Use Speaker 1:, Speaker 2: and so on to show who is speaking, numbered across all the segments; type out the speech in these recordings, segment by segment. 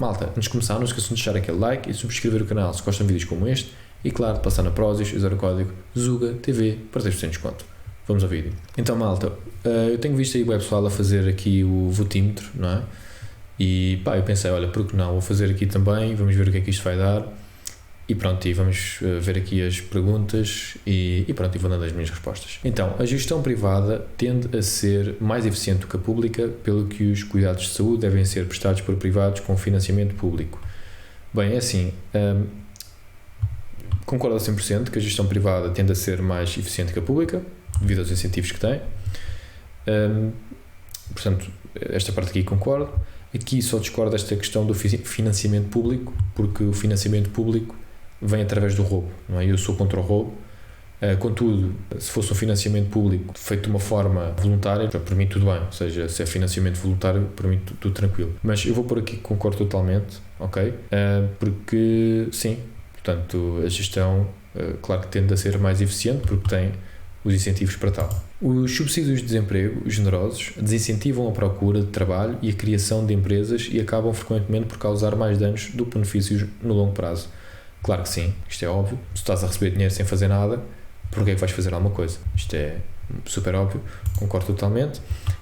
Speaker 1: Malta, antes de começar, não esqueçam de deixar aquele like e subscrever o canal se gostam de vídeos como este e, claro, de passar na Prozis e usar o código ZUGATV para 10% de desconto. Vamos ao vídeo. Então, malta, eu tenho visto aí o pessoal a fazer aqui o votímetro, não é? E pá, eu pensei, olha, por que não? Vou fazer aqui também, vamos ver o que é que isto vai dar. E pronto, e vamos ver aqui as perguntas e pronto, e vou dando as minhas respostas. Então, a gestão privada tende a ser mais eficiente do que a pública, pelo que os cuidados de saúde devem ser prestados por privados com financiamento público. Bem, é assim, concordo a 100% que a gestão privada tende a ser mais eficiente que a pública, devido aos incentivos que tem. Portanto, esta parte aqui concordo. Aqui só discordo desta questão do financiamento público, porque o financiamento público vem através do roubo, não é? Eu sou contra o roubo, contudo, se fosse um financiamento público feito de uma forma voluntária, para mim tudo bem, ou seja, se é financiamento voluntário, para mim tudo tranquilo. Mas eu vou por aqui que concordo totalmente, ok? Porque, sim, portanto, a gestão, claro que tende a ser mais eficiente, porque tem os incentivos para tal. Os subsídios de desemprego generosos desincentivam a procura de trabalho e a criação de empresas e acabam frequentemente por causar mais danos do que benefícios no longo prazo. Claro que sim, isto é óbvio. Se estás a receber dinheiro sem fazer nada, por que é que vais fazer alguma coisa? Isto é super óbvio, concordo totalmente.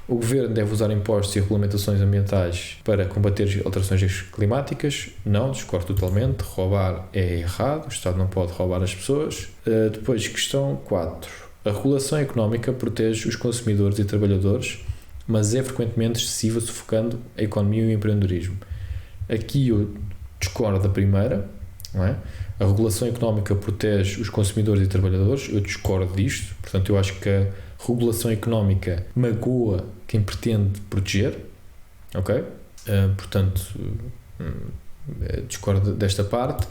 Speaker 1: O governo deve usar impostos e regulamentações ambientais para combater as alterações climáticas? Não, discordo totalmente. Roubar é errado, o Estado não pode roubar as pessoas. Depois, questão 4. A regulação económica protege os consumidores e trabalhadores, mas é frequentemente excessiva, sufocando a economia e o empreendedorismo. Aqui eu discordo da primeira, não é? A regulação económica protege os consumidores e trabalhadores, eu discordo disto, portanto eu acho que a regulação económica magoa quem pretende proteger, ok? Portanto, discordo desta parte,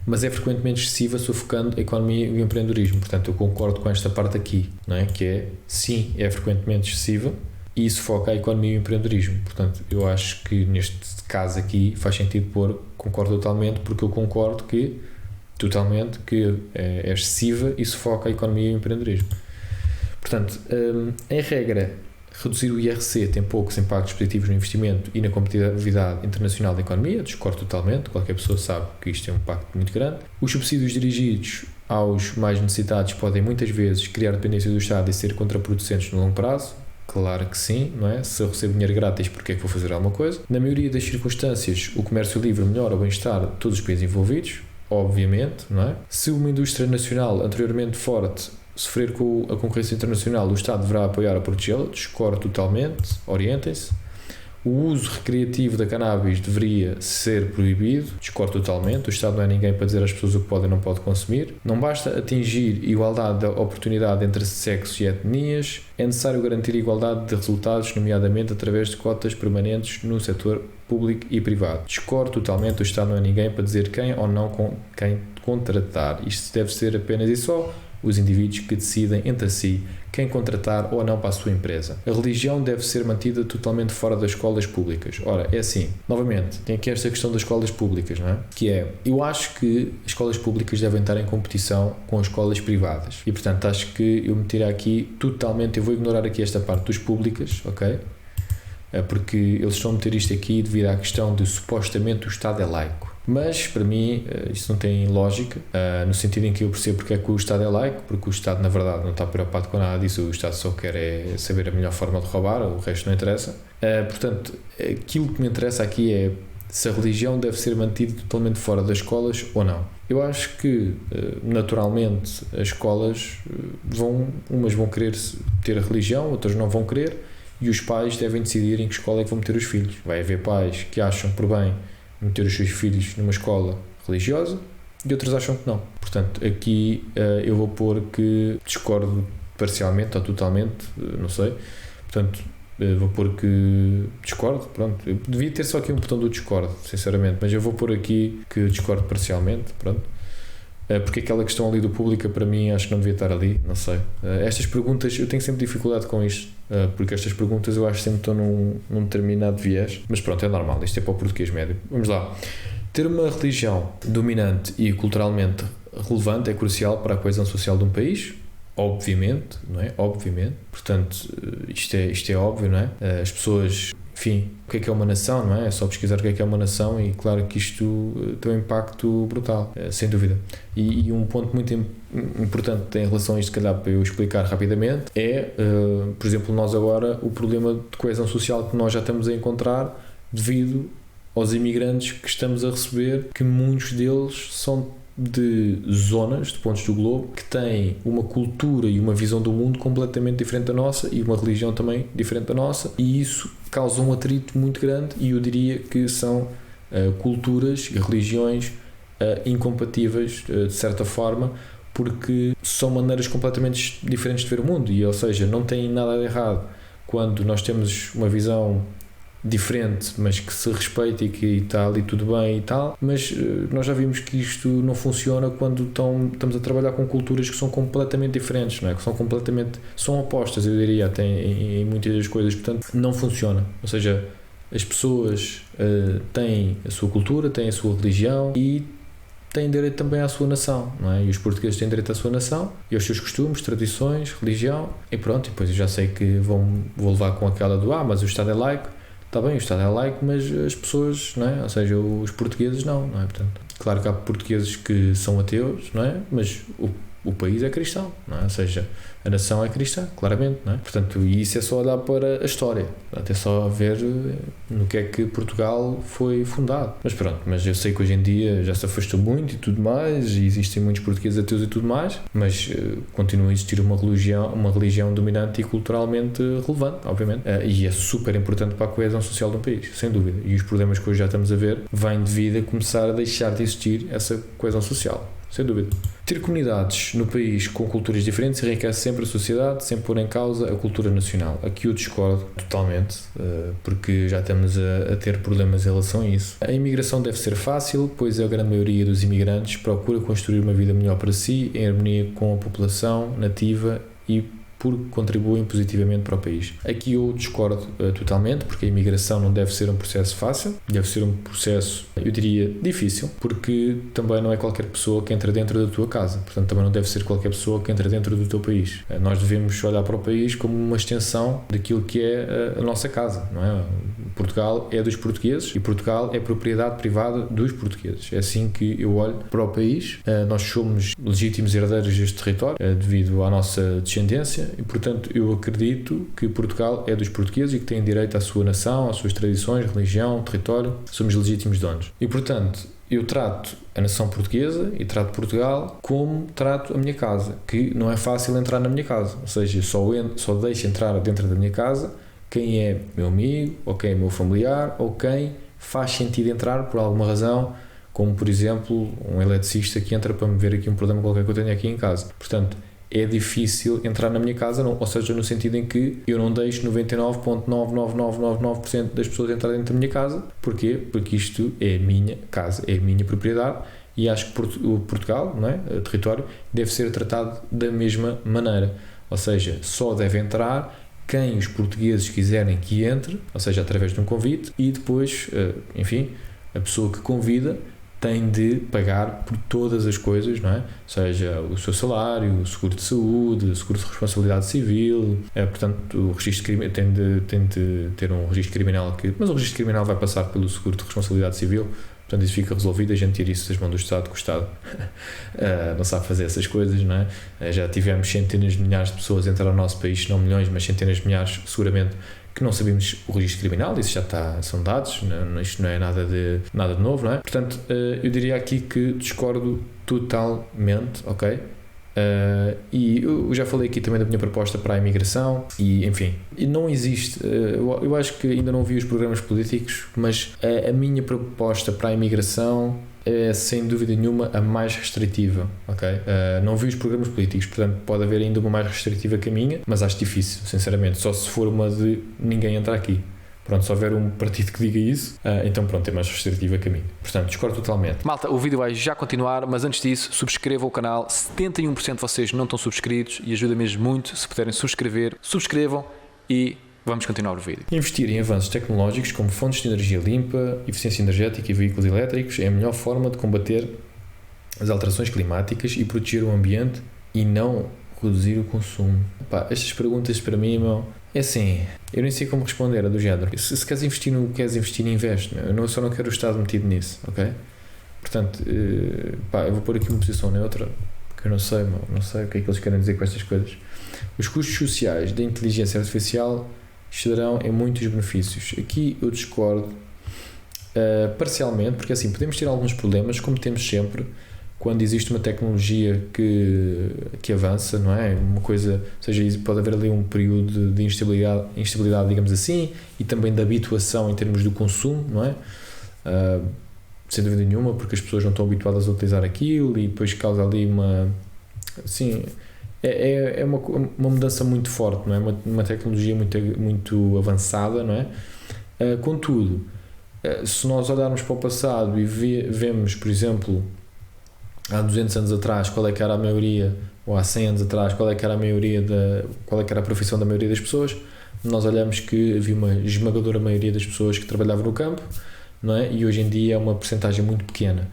Speaker 1: mas é frequentemente excessiva, sufocando a economia e o empreendedorismo. Portanto, eu concordo com esta parte aqui, não é? Que é, sim, é frequentemente excessiva e sufoca a economia e o empreendedorismo. Portanto, eu acho que neste caso aqui faz sentido pôr, concordo totalmente, porque eu concordo que é excessiva e sufoca a economia e o empreendedorismo. Portanto, em regra, reduzir o IRC tem poucos impactos positivos no investimento e na competitividade internacional da economia, discordo totalmente, qualquer pessoa sabe que isto é um impacto muito grande. Os subsídios dirigidos aos mais necessitados podem muitas vezes criar dependência do Estado e ser contraproducentes no longo prazo. Claro que sim, não é? Se eu recebo dinheiro grátis, porque é que vou fazer alguma coisa? Na maioria das circunstâncias, o comércio livre melhora o bem-estar de todos os países envolvidos, obviamente, não é? Se uma indústria nacional anteriormente forte sofrer com a concorrência internacional, o Estado deverá apoiar a protegê-la, discordo totalmente, orientem-se. O uso recreativo da cannabis deveria ser proibido, discordo totalmente, o Estado não é ninguém para dizer às pessoas o que podem e não podem consumir. Não basta atingir igualdade de oportunidade entre sexos e etnias, é necessário garantir igualdade de resultados, nomeadamente através de cotas permanentes no setor público e privado. Discordo totalmente, o Estado não é ninguém para dizer quem ou não quem contratar. Isto deve ser apenas e só os indivíduos que decidem entre si quem contratar ou não para a sua empresa. A religião deve ser mantida totalmente fora das escolas públicas. Ora, é assim, novamente, tem aqui esta questão das escolas públicas, não é? Que é, eu acho que as escolas públicas devem estar em competição com as escolas privadas. E, portanto, acho que eu meteria aqui totalmente, eu vou ignorar aqui esta parte dos públicas, ok? Porque eles estão a meter isto aqui devido à questão de supostamente o Estado é laico. Mas, para mim, isso não tem lógica, no sentido em que eu percebo porque é que o Estado é laico, porque o Estado, na verdade, não está preocupado com nada disso, o Estado só quer é saber a melhor forma de roubar, o resto não interessa. Portanto, aquilo que me interessa aqui é se a religião deve ser mantida totalmente fora das escolas ou não. Eu acho que, naturalmente, as escolas umas vão querer ter a religião, outras não vão querer, e os pais devem decidir em que escola é que vão meter os filhos. Vai haver pais que acham por bem meter os seus filhos numa escola religiosa e outros acham que não. Portanto, aqui eu vou pôr que discordo parcialmente ou totalmente, não sei. Portanto, vou pôr que discordo, pronto. Eu devia ter só aqui um botão do discordo, sinceramente, mas eu vou pôr aqui que discordo parcialmente, pronto. Porque aquela questão ali do público, para mim, acho que não devia estar ali, não sei. Estas perguntas, eu tenho sempre dificuldade com isto, porque estas perguntas eu acho que sempre estão num determinado viés, mas pronto, é normal, isto é para o português médio. Vamos lá. Ter uma religião dominante e culturalmente relevante é crucial para a coesão social de um país? obviamente, não é? Obviamente, portanto, isto é óbvio, não é? As pessoas, enfim, o que é uma nação, não é? É só pesquisar o que é uma nação e claro que isto tem um impacto brutal, sem dúvida. E um ponto muito importante em relação a isto, se calhar para eu explicar rapidamente, é, por exemplo, nós agora, o problema de coesão social que nós já estamos a encontrar devido aos imigrantes que estamos a receber, que muitos deles são de zonas, de pontos do globo, que têm uma cultura e uma visão do mundo completamente diferente da nossa e uma religião também diferente da nossa, e isso causa um atrito muito grande, e eu diria que são culturas e religiões incompatíveis, de certa forma, porque são maneiras completamente diferentes de ver o mundo, e ou seja, não tem nada de errado quando nós temos uma visão diferente, mas que se respeita e que está ali tudo bem e tal, mas nós já vimos que isto não funciona quando estamos a trabalhar com culturas que são completamente diferentes, não é? Que são opostas, eu diria, até em muitas das coisas, portanto não funciona, ou seja, as pessoas têm a sua cultura, têm a sua religião e têm direito também à sua nação, não é? E os portugueses têm direito à sua nação e aos seus costumes, tradições, religião, e pronto, e depois eu já sei que vou levar com aquela do mas o Estado é laico. Está bem, o Estado é laico, mas as pessoas, não é? Ou seja, os portugueses não é? Portanto, claro que há portugueses que são ateus, não é? Mas o país é cristão, não é? Ou seja, a nação é cristã, claramente, não é? Portanto, e isso é só olhar para a história, até só ver no que é que Portugal foi fundado. Mas pronto, mas eu sei que hoje em dia já se afastou muito e tudo mais, e existem muitos portugueses ateus e tudo mais, mas continua a existir uma religião dominante e culturalmente relevante, obviamente, e é super importante para a coesão social de um país, sem dúvida. E os problemas que hoje já estamos a ver vêm devido a começar a deixar de existir essa coesão social. Sem dúvida. Ter comunidades no país com culturas diferentes enriquece sempre a sociedade, sem pôr em causa a cultura nacional. Aqui eu discordo totalmente, porque já estamos a ter problemas em relação a isso. A imigração deve ser fácil, pois a grande maioria dos imigrantes procura construir uma vida melhor para si, em harmonia com a população nativa e porque contribuem positivamente para o país. Aqui eu discordo totalmente, porque a imigração não deve ser um processo fácil, deve ser um processo, eu diria, difícil, porque também não é qualquer pessoa que entra dentro da tua casa, portanto também não deve ser qualquer pessoa que entra dentro do teu país. Nós devemos olhar para o país como uma extensão daquilo que é a nossa casa, não é? Portugal é dos portugueses e Portugal é propriedade privada dos portugueses. É assim que eu olho para o país. Nós somos legítimos herdeiros deste território devido à nossa descendência e, portanto, eu acredito que Portugal é dos portugueses e que tem direito à sua nação, às suas tradições, religião, território. Somos legítimos donos. E, portanto, eu trato a nação portuguesa e trato Portugal como trato a minha casa, que não é fácil entrar na minha casa. Ou seja, só deixo entrar dentro da minha casa quem é meu amigo, ou quem é meu familiar, ou quem faz sentido entrar por alguma razão, como por exemplo um eletricista que entra para me ver aqui um problema qualquer que eu tenho aqui em casa. Portanto, é difícil entrar na minha casa, ou seja, no sentido em que eu não deixo 99,99999% das pessoas entrar dentro da minha casa. Porquê? Porque isto é a minha casa, é a minha propriedade, e acho que o Portugal, não é? O território, deve ser tratado da mesma maneira. Ou seja, só deve entrar quem os portugueses quiserem que entre, ou seja, através de um convite, e depois, enfim, a pessoa que convida tem de pagar por todas as coisas, não é? Ou seja, o seu salário, o seguro de saúde, o seguro de responsabilidade civil, portanto, o registro tem de ter um registro criminal mas o registro criminal vai passar pelo seguro de responsabilidade civil. Portanto, isso fica resolvido, a gente tira isso das mãos do Estado, que o Estado não sabe fazer essas coisas, não é? Já tivemos centenas de milhares de pessoas a entrar no nosso país, não milhões, mas centenas de milhares, seguramente, que não sabemos o registro criminal, isso já são dados, isto não é nada de novo, não é? Portanto, eu diria aqui que discordo totalmente, ok? E eu já falei aqui também da minha proposta para a imigração e, enfim, não existe, eu acho que ainda não vi os programas políticos, mas a minha proposta para a imigração é sem dúvida nenhuma a mais restritiva, ok? Não vi os programas políticos, portanto pode haver ainda uma mais restritiva que a minha, mas acho difícil, sinceramente, só se for uma de ninguém entrar aqui. Pronto, se houver um partido que diga isso, então pronto, é mais restritiva que a mim. Portanto, discordo totalmente. Malta, o vídeo vai já continuar, mas antes disso, subscrevam o canal. 71% de vocês não estão subscritos e ajuda mesmo muito. Se puderem subscrevam e vamos continuar o vídeo. Investir em avanços tecnológicos como fontes de energia limpa, eficiência energética e veículos elétricos é a melhor forma de combater as alterações climáticas e proteger o ambiente e não Reduzir o consumo. Pá, estas perguntas para mim, meu, é assim, eu nem sei como responder, é do género. Se queres investir no que queres investir, investe, meu. Eu só não quero o Estado metido nisso, ok? Portanto, pá, eu vou pôr aqui uma posição neutra, porque eu não sei, meu, não sei o que é que eles querem dizer com estas coisas. Os custos sociais da inteligência artificial estarão em muitos benefícios. Aqui eu discordo parcialmente, porque assim, podemos ter alguns problemas, como temos sempre, quando existe uma tecnologia que avança, não é? Uma coisa, ou seja, pode haver ali um período de instabilidade, digamos assim, e também de habituação em termos do consumo, não é? Sem dúvida nenhuma, porque as pessoas não estão habituadas a utilizar aquilo e depois causa ali uma... Assim, é uma mudança muito forte, não é? Uma tecnologia muito avançada, não é? Contudo, se nós olharmos para o passado e vemos, por exemplo, há 200 anos atrás qual é que era a maioria, ou há 100 anos atrás qual é que era qual é que era a profissão da maioria das pessoas, nós olhamos que havia uma esmagadora maioria das pessoas que trabalhavam no campo, não é? E hoje em dia é uma percentagem muito pequena.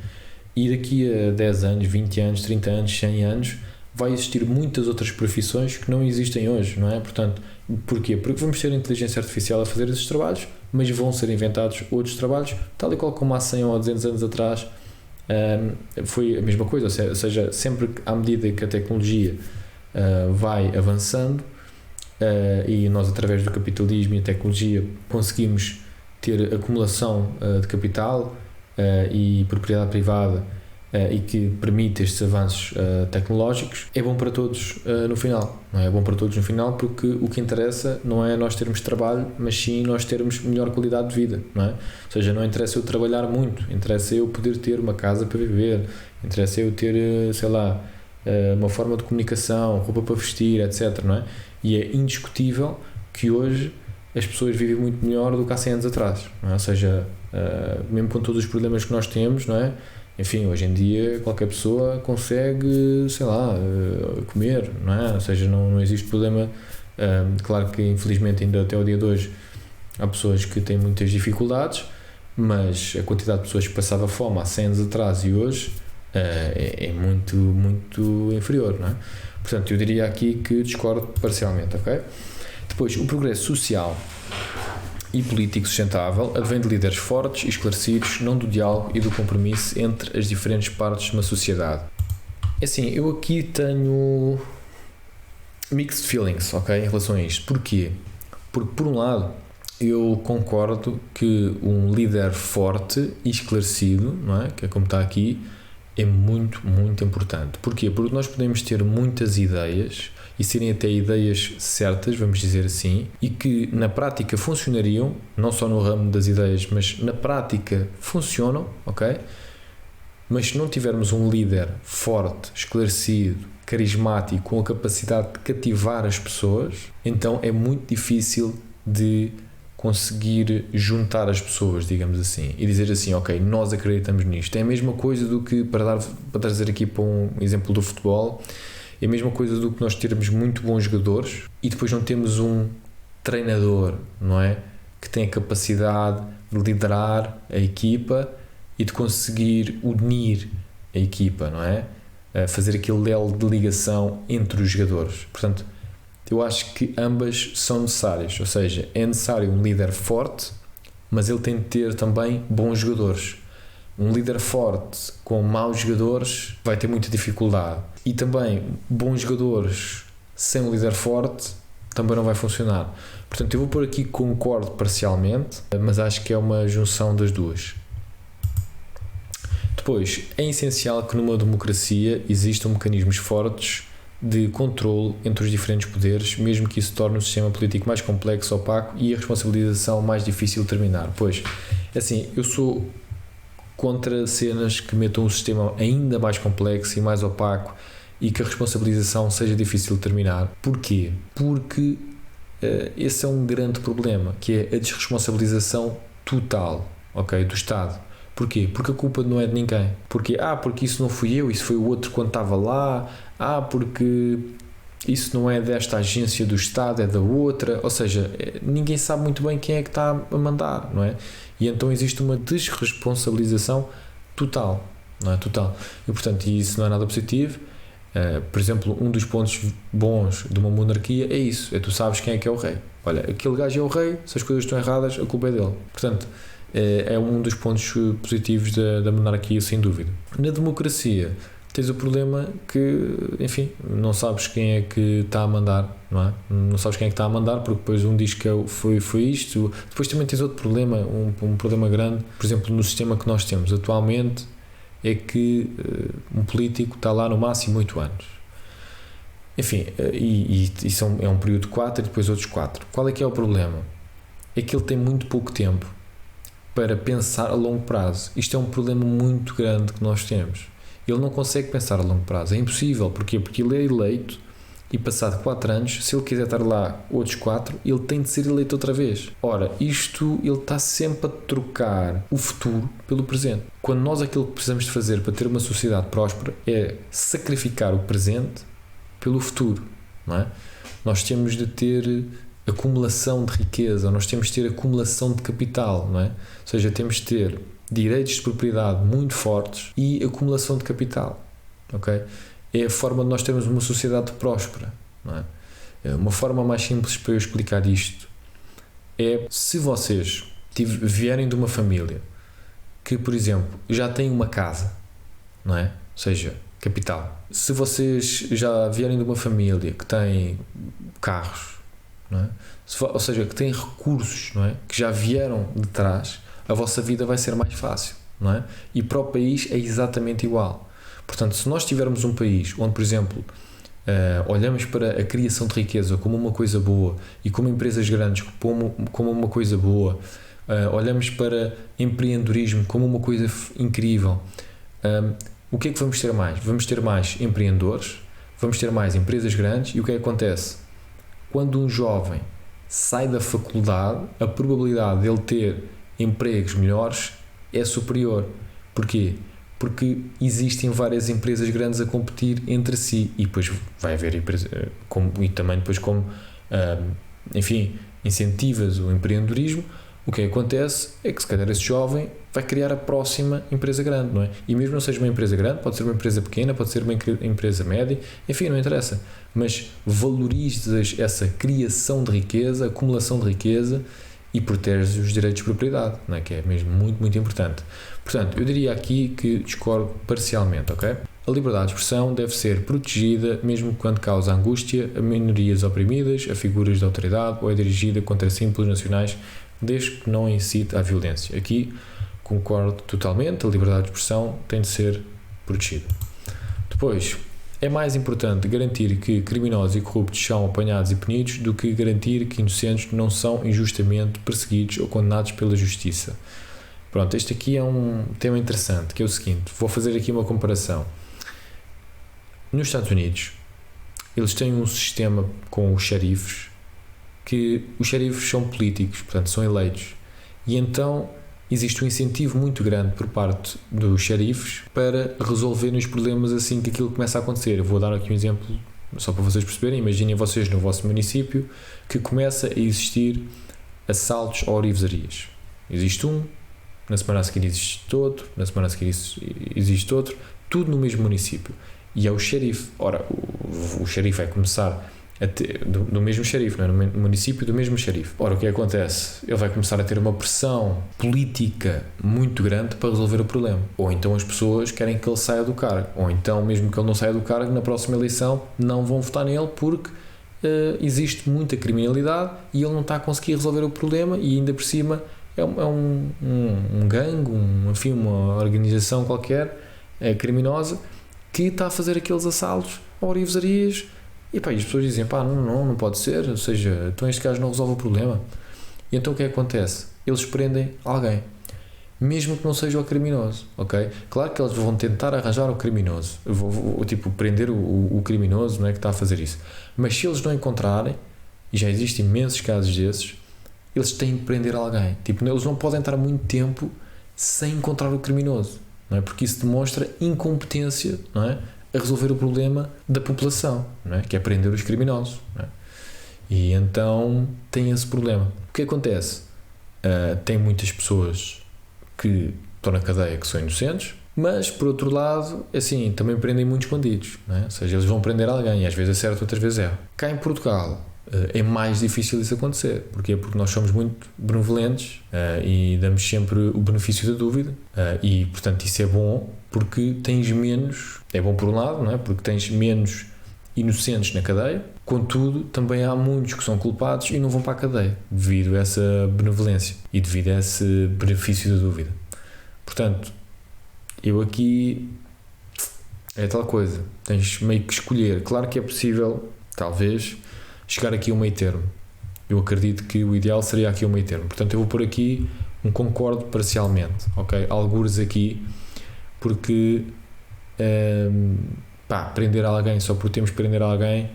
Speaker 1: E daqui a 10 anos, 20 anos, 30 anos, 100 anos, vai existir muitas outras profissões que não existem hoje, não é? Portanto, porquê? Porque vamos ter a inteligência artificial a fazer esses trabalhos, mas vão ser inventados outros trabalhos, tal e qual como há 100 ou 200 anos atrás foi a mesma coisa, ou seja, sempre à medida que a tecnologia vai avançando e nós através do capitalismo e a tecnologia conseguimos ter acumulação de capital e propriedade privada e que permite estes avanços tecnológicos, é bom para todos no final, não é? É bom para todos no final porque o que interessa não é nós termos trabalho, mas sim nós termos melhor qualidade de vida, não é? Ou seja, não interessa eu trabalhar muito, interessa eu poder ter uma casa para viver, interessa eu ter, sei lá, uma forma de comunicação, roupa para vestir, etc, não é? E é indiscutível que hoje as pessoas vivem muito melhor do que há 100 anos atrás, não é? Ou seja, mesmo com todos os problemas que nós temos, não é? Enfim, hoje em dia qualquer pessoa consegue, sei lá, comer, não é? Ou seja, não existe problema. Claro que infelizmente ainda até o dia de hoje há pessoas que têm muitas dificuldades, mas a quantidade de pessoas que passava fome há 100 anos atrás e hoje é muito, muito inferior, não é? Portanto, eu diria aqui que discordo parcialmente, ok? Depois, o progresso social e político sustentável advém de líderes fortes e esclarecidos, não do diálogo e do compromisso entre as diferentes partes de uma sociedade. Assim, eu aqui tenho mixed feelings, ok, em relação a isto. Porquê? Porque, por um lado, eu concordo que um líder forte e esclarecido, não é? Que é como está aqui, é muito, muito importante. Porquê? Porque nós podemos ter muitas ideias e serem até ideias certas, vamos dizer assim, e que na prática funcionariam, não só no ramo das ideias, mas na prática funcionam, ok? Mas se não tivermos um líder forte, esclarecido, carismático, com a capacidade de cativar as pessoas, então é muito difícil de conseguir juntar as pessoas, digamos assim, e dizer assim, ok, nós acreditamos nisto. É a mesma coisa do que, para trazer aqui para um exemplo do futebol, é a mesma coisa do que nós termos muito bons jogadores e depois não temos um treinador, não é? Que tem a capacidade de liderar a equipa e de conseguir unir a equipa, não é? Fazer aquele elo de ligação entre os jogadores. Portanto, eu acho que ambas são necessárias, ou seja, é necessário um líder forte, mas ele tem de ter também bons jogadores. Um líder forte com maus jogadores vai ter muita dificuldade. E também bons jogadores sem um líder forte também não vai funcionar. Portanto, eu vou pôr aqui concordo parcialmente, mas acho que é uma junção das duas. Depois, é essencial que numa democracia existam mecanismos fortes de controle entre os diferentes poderes, mesmo que isso torne o sistema político mais complexo, opaco e a responsabilização mais difícil de terminar. Pois, assim, eu sou contra cenas que metam um sistema ainda mais complexo e mais opaco e que a responsabilização seja difícil de terminar. Porquê? Porque esse é um grande problema, que é a desresponsabilização total, ok, do Estado. Porquê? Porque a culpa não é de ninguém. Porque isso não fui eu, isso foi o outro quando estava lá. Porque isso não é desta agência do Estado, é da outra. Ou seja, ninguém sabe muito bem quem é que está a mandar, não é? E então existe uma desresponsabilização total, não é? Total. E portanto, isso não é nada positivo. Por exemplo, um dos pontos bons de uma monarquia é isso, é tu sabes quem é que é o rei. Olha, aquele gajo é o rei, se as coisas estão erradas, a culpa é dele. Portanto, é um dos pontos positivos da monarquia, sem dúvida. Na democracia, tens o problema que, enfim, não sabes quem é que está a mandar, não é? Não sabes quem é que está a mandar, porque depois um diz que foi isto. Depois também tens outro problema, um problema grande, por exemplo, no sistema que nós temos atualmente, é que um político está lá no máximo 8 anos. Enfim, é um período de 4 e depois outros 4. Qual é que é o problema? É que ele tem muito pouco tempo para pensar a longo prazo. Isto é um problema muito grande que nós temos. Ele não consegue pensar a longo prazo. É impossível. Porquê? Porque ele é eleito e passado 4 anos, se ele quiser estar lá outros 4, ele tem de ser eleito outra vez. Ora, ele está sempre a trocar o futuro pelo presente. Quando nós aquilo que precisamos de fazer para ter uma sociedade próspera é sacrificar o presente pelo futuro, não é? Nós temos de ter acumulação de riqueza, nós temos de ter acumulação de capital, não é? Ou seja, temos de ter direitos de propriedade muito fortes e acumulação de capital, ok? É a forma de nós termos uma sociedade próspera, não é? Uma forma mais simples para eu explicar isto é, se vocês vierem de uma família que, por exemplo, já tem uma casa, não é? Ou seja, capital. Se vocês já vierem de uma família que tem carros, não é? Ou seja, que tem recursos, não é? Que já vieram de trás, a vossa vida vai ser mais fácil, não é? E para o país é exatamente igual. Portanto, se nós tivermos um país onde, por exemplo, olhamos para a criação de riqueza como uma coisa boa e como empresas grandes como uma coisa boa, olhamos para empreendedorismo como uma coisa incrível, o que é que vamos ter mais? Vamos ter mais empreendedores, vamos ter mais empresas grandes. E o que é que acontece? Quando um jovem sai da faculdade, a probabilidade de ele ter empregos melhores é superior. Porquê? Porque existem várias empresas grandes a competir entre si e depois vai haver empresas e também depois enfim, incentivas o empreendedorismo. O que acontece é que se calhar esse jovem vai criar a próxima empresa grande, não é? E mesmo não seja uma empresa grande, pode ser uma empresa pequena, pode ser uma empresa média, enfim, não interessa, mas valorizas essa criação de riqueza, acumulação de riqueza e proteges os direitos de propriedade, não é? Que é mesmo muito, muito importante. Portanto, eu diria aqui que discordo parcialmente, ok? A liberdade de expressão deve ser protegida mesmo quando causa angústia a minorias oprimidas, a figuras de autoridade ou é dirigida contra símbolos nacionais, desde que não incite à violência. Aqui concordo totalmente, a liberdade de expressão tem de ser protegida. Depois, é mais importante garantir que criminosos e corruptos são apanhados e punidos do que garantir que inocentes não são injustamente perseguidos ou condenados pela justiça. Pronto, este aqui é um tema interessante, que é o seguinte, vou fazer aqui uma comparação. Nos Estados Unidos, eles têm um sistema com os xerifes, que os xerifes são políticos, portanto são eleitos, e então existe um incentivo muito grande por parte dos xerifes para resolverem os problemas assim que aquilo começa a acontecer. Eu vou dar aqui um exemplo só para vocês perceberem. Imaginem vocês no vosso município que começa a existir assaltos a orivezarias. Existe um, na semana a seguir existe outro, na semana a seguir existe outro, tudo no mesmo município. E é o xerife. Ora, o xerife vai começar do mesmo xerife, não é? No município do mesmo xerife. Ora, o que acontece? Ele vai começar a ter uma pressão política muito grande para resolver o problema. Ou então as pessoas querem que ele saia do cargo. Ou então, mesmo que ele não saia do cargo, na próxima eleição não vão votar nele porque existe muita criminalidade e ele não está a conseguir resolver o problema e ainda por cima é um gangue, enfim, uma organização qualquer criminosa que está a fazer aqueles assaltos a orivezarias. E pá, as pessoas dizem, pá, não pode ser, ou seja, então este gajo não resolve o problema. E então o que é que acontece? Eles prendem alguém, mesmo que não seja o criminoso, ok? Claro que eles vão tentar arranjar o criminoso, tipo, prender o criminoso, não é, que está a fazer isso. Mas se eles não encontrarem, e já existem imensos casos desses, eles têm de prender alguém. Tipo, eles não podem estar muito tempo sem encontrar o criminoso, não é? Porque isso demonstra incompetência, não é? A resolver o problema da população, não é? Que é prender os criminosos, não é? E então tem esse problema. O que acontece? Tem muitas pessoas que estão na cadeia que são inocentes, Mas, por outro lado, assim, também prendem muitos bandidos, não é? Ou seja, eles vão prender alguém e às vezes é certo, outras vezes é. Cá em Portugal é mais difícil isso acontecer. Porquê? Porque nós somos muito benevolentes e damos sempre o benefício da dúvida e, portanto, isso é bom porque tens menos, é bom por um lado, não é? Porque tens menos inocentes na cadeia, contudo, também há muitos que são culpados e não vão para a cadeia devido a essa benevolência e devido a esse benefício da dúvida. Portanto, eu aqui é tal coisa, tens meio que escolher. Claro que é possível, talvez, chegar aqui a um meio termo. Eu acredito que o ideal seria aqui um meio termo. Portanto, eu vou pôr aqui um concordo parcialmente, ok? Algures aqui, porque prender alguém só por termos de prender alguém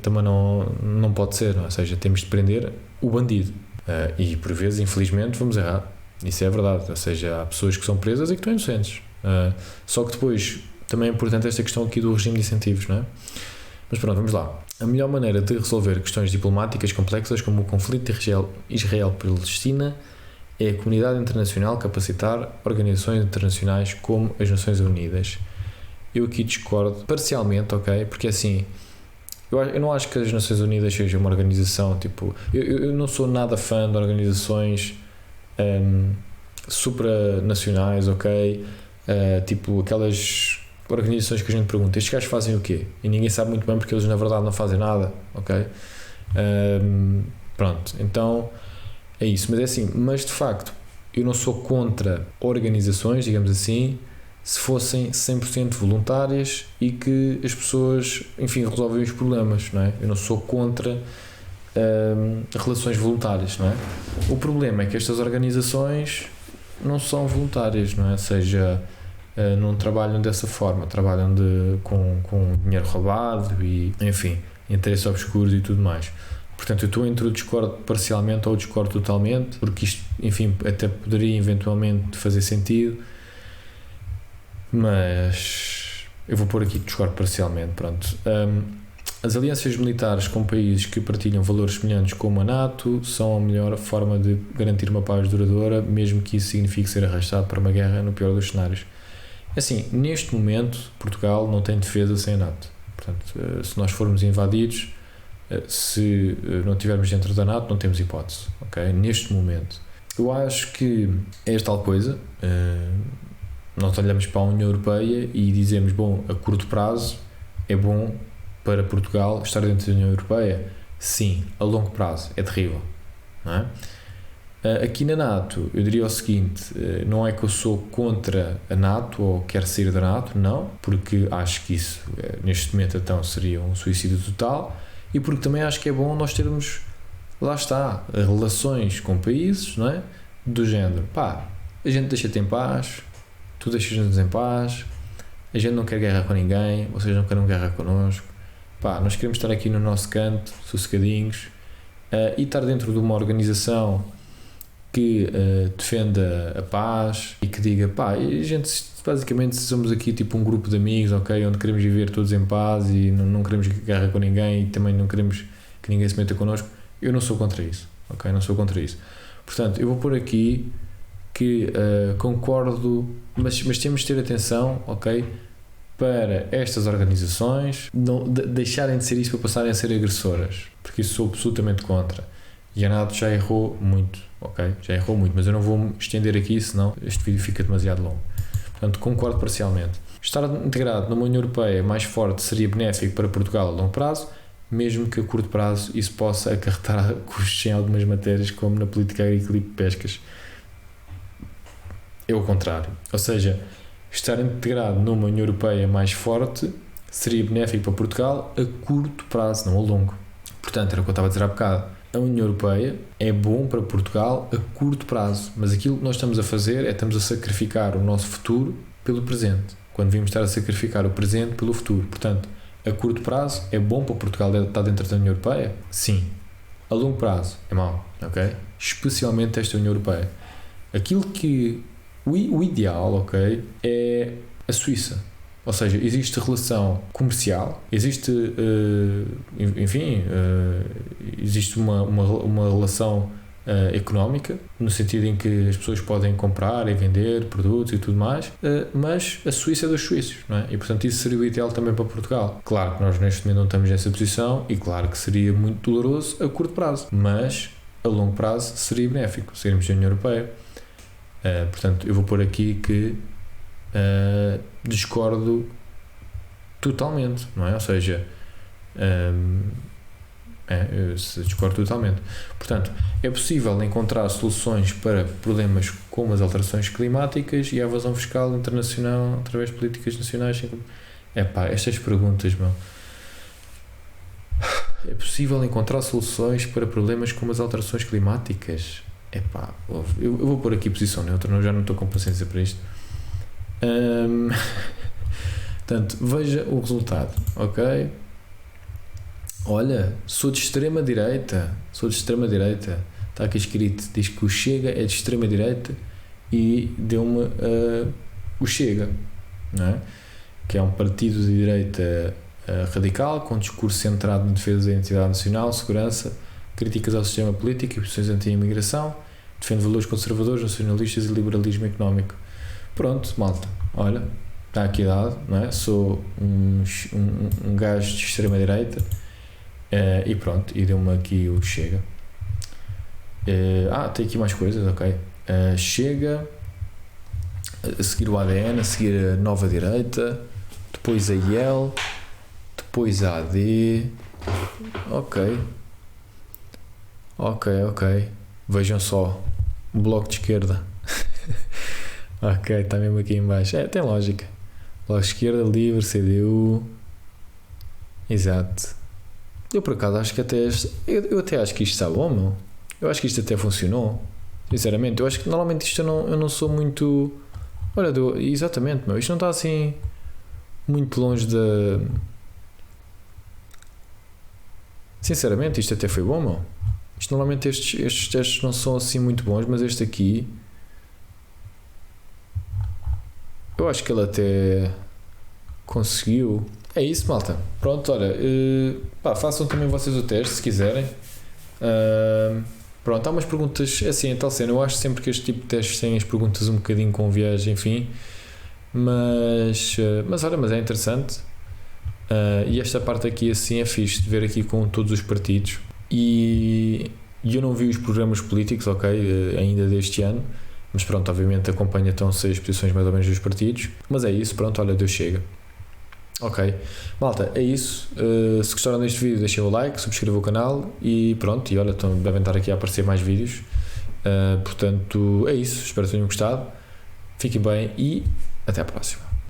Speaker 1: também não pode ser, não é? Ou seja, temos de prender o bandido e por vezes, infelizmente, vamos errar. Isso é verdade, ou seja, há pessoas que são presas e que estão inocentes. Só que depois também é importante esta questão aqui do regime de incentivos, não é? Mas pronto, vamos lá. A melhor maneira de resolver questões diplomáticas complexas como o conflito Israel-Palestina é a comunidade internacional capacitar organizações internacionais como as Nações Unidas. Eu aqui discordo parcialmente, ok? Porque assim, eu não acho que as Nações Unidas seja uma organização tipo... Eu não sou nada fã de organizações supranacionais, ok? Tipo aquelas organizações que a gente pergunta, estes gajos fazem o quê? E ninguém sabe muito bem porque eles na verdade não fazem nada, ok? Pronto, então é isso, mas é assim, mas de facto eu não sou contra organizações, digamos assim, se fossem 100% voluntárias e que as pessoas, enfim, resolvem os problemas, não é? Eu não sou contra relações voluntárias, não é? O problema é que estas organizações não são voluntárias, não é? Ou seja, não trabalham dessa forma, trabalham com dinheiro roubado e, enfim, interesses obscuros e tudo mais. Portanto, eu estou entre o discordo parcialmente ou o discordo totalmente, porque isto, enfim, até poderia eventualmente fazer sentido, mas eu vou pôr aqui discordo parcialmente, pronto. As alianças militares com países que partilham valores semelhantes como a NATO são a melhor forma de garantir uma paz duradoura, mesmo que isso signifique ser arrastado para uma guerra no pior dos cenários. Assim, neste momento, Portugal não tem defesa sem a NATO. Portanto, se nós formos invadidos, se não estivermos dentro da NATO, não temos hipótese, ok? Neste momento. Eu acho que é tal coisa. Nós olhamos para a União Europeia e dizemos, bom, a curto prazo é bom para Portugal estar dentro da União Europeia. Sim, a longo prazo é terrível, não é? Aqui na NATO, eu diria o seguinte, não é que eu sou contra a NATO ou quero sair da NATO, não, porque acho que isso, neste momento, então, seria um suicídio total, e porque também acho que é bom nós termos, lá está, relações com países, não é? Do género, a gente deixa-te em paz, tu deixas-nos em paz, a gente não quer guerra com ninguém, vocês não querem guerra connosco, nós queremos estar aqui no nosso canto, sossegadinhos, e estar dentro de uma organização que defenda a paz e que diga, a gente basicamente somos aqui tipo um grupo de amigos, ok, onde queremos viver todos em paz e não queremos guerra com ninguém e também não queremos que ninguém se meta connosco. Eu não sou contra isso, ok, não sou contra isso. Portanto, eu vou pôr aqui que concordo, mas temos de ter atenção, ok, para estas organizações não deixarem de ser isso para passarem a ser agressoras, porque isso sou absolutamente contra. E a NATO já errou muito, ok? Já errou muito, mas eu não vou me estender aqui, senão este vídeo fica demasiado longo. Portanto, concordo parcialmente. Estar integrado numa União Europeia mais forte seria benéfico para Portugal a longo prazo, mesmo que a curto prazo isso possa acarretar custos em algumas matérias, como na política agrícola e pescas. É o contrário. Ou seja, estar integrado numa União Europeia mais forte seria benéfico para Portugal a curto prazo, não a longo. Portanto, era o que eu estava a dizer há bocado. A União Europeia é bom para Portugal a curto prazo, mas aquilo que nós estamos a fazer é estamos a sacrificar o nosso futuro pelo presente, quando devíamos estar a sacrificar o presente pelo futuro. Portanto, a curto prazo é bom para Portugal estar dentro da União Europeia? Sim. A longo prazo é mau, ok? Especialmente esta União Europeia. Aquilo que o ideal, ok, é a Suíça. Ou seja, existe relação comercial, existe, existe uma relação económica, no sentido em que as pessoas podem comprar e vender produtos e tudo mais, mas a Suíça é dos suíços, não é? E portanto isso seria o ideal também para Portugal. Claro que nós neste momento não estamos nessa posição e claro que seria muito doloroso a curto prazo, mas a longo prazo seria benéfico, sairmos da União Europeia. Portanto, eu vou pôr aqui que discordo totalmente, não é? Ou seja, eu discordo totalmente. Portanto, é possível encontrar soluções para problemas como as alterações climáticas e a evasão fiscal internacional através de políticas nacionais. Estas perguntas, meu. É possível encontrar soluções para problemas como as alterações climáticas? Eu vou pôr aqui posição neutra, já não estou com paciência para isto. Portanto, veja o resultado, ok? Olha, sou de extrema direita, está aqui escrito, diz que o Chega é de extrema direita e deu-me o Chega, não é? Que é um partido de direita radical, com discurso centrado na defesa da identidade nacional, segurança, críticas ao sistema político e posições anti-imigração, defende valores conservadores, nacionalistas e liberalismo económico. Pronto, malta, olha, está aqui dado, não é? Sou um gajo de extrema direita. E pronto, e deu-me aqui o Chega. Tem aqui mais coisas, ok. Chega, a seguir o ADN, a seguir a Nova Direita, depois a IEL, depois a AD. Ok. Vejam só, Bloco de Esquerda. Ok, está mesmo aqui em baixo. Tem lógica. Bloco de Esquerda, Livre, CDU. Exato. Eu por acaso acho que eu até acho que isto está bom, meu. Eu acho que isto até funcionou. Sinceramente, eu acho que normalmente isto eu não sou muito. Olha, exatamente, meu. Isto não está assim muito longe da. Sinceramente, isto até foi bom, meu. Isto normalmente estes testes não são assim muito bons, mas este aqui. Eu acho que ele até conseguiu. É isso, malta. Pronto, olha, façam também vocês o teste, se quiserem. Pronto, há umas perguntas, assim, tal cena, eu acho sempre que este tipo de testes têm as perguntas um bocadinho com viagem, enfim, mas é interessante. E esta parte aqui, assim, é fixe de ver aqui com todos os partidos. E eu não vi os programas políticos, ok, ainda deste ano, mas pronto, obviamente acompanha então 6 posições mais ou menos dos partidos, mas é isso, pronto, olha, Deus chega. Ok, malta, é isso. Se gostaram deste vídeo, deixem o like, subscrevam o canal e pronto, e olha, devem estar aqui a aparecer mais vídeos. Portanto, é isso, espero que tenham gostado, fiquem bem e até à próxima.